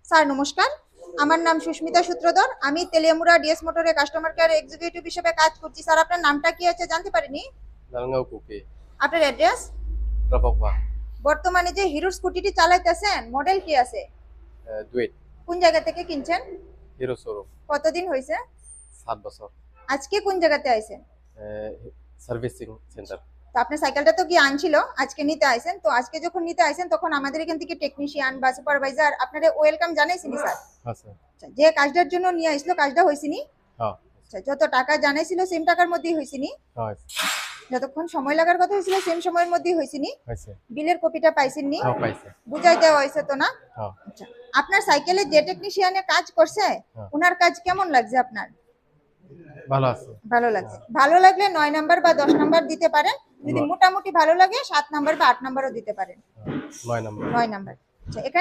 Sir নমস্কার, আমার নাম সুস্মিতা সূত্রধর। আমি তেলিয়ামুড়া ডিএস মোটরে কাস্টমার কেয়ার এক্সিকিউটিভ হিসেবে কাজ করছি। স্যার আপনার নামটা কি আছে জানতে পারিনি? লালগাঁও কুকি আপনার অ্যাড্রেস? রাপাপা বর্তমানে যে হিরোর স্কুটিটি চালাইতেছেন মডেল কি আছে? ডুয়েট কোন জায়গা থেকে কিনছেন? হিরো শোরুম কতদিন হয়েছে? 7 বছর আজকে কোন জায়গাতে আইছেন? Servicing centre. তো আপনার সাইকেলটা তো কি আনছিল, আজকে নিতে আইছেন। তো আজকে যখন নিতে আইছেন তখন আমাদের এখান থেকে টেকনিশিয়ান বা সুপারভাইজার আপনারে ওয়েলকাম জানাইছিনি স্যার? হ্যাঁ স্যার। আচ্ছা, যে কাজটার জন্য নিয়ে আইছিল কাজটা হয়েছিনি? হ্যাঁ আচ্ছা, যত টাকা জানাইছিল সেম টাকার মধ্যেই হয়েছিনি? হ্যাঁ যতক্ষণ সময় লাগার কথা হয়েছিল সেম সময়ের মধ্যেই হয়েছিনি? হয়েছে। বিলের কপিটা পাইছেননি? হ্যাঁ পাইছে। বুঝাই দেওয়া হয়েছে তো না? হ্যাঁ আচ্ছা, আপনার সাইকেলে যে টেকনিশিয়ানে কাজ করছে হ্যাঁ। ওনার কাজ কেমন লাগছে আপনার? ভালো আছে। ভালো লাগছে। ভালো লাগলে 9 নাম্বার বা 10 নাম্বার দিতে পারেন। যদি মোটামুটি ভালো লাগে 7 নাম্বার বা 8 নাম্বারও দিতে পারেন। 9 নম্বর। 9 নাম্বার। আচ্ছা, এখানে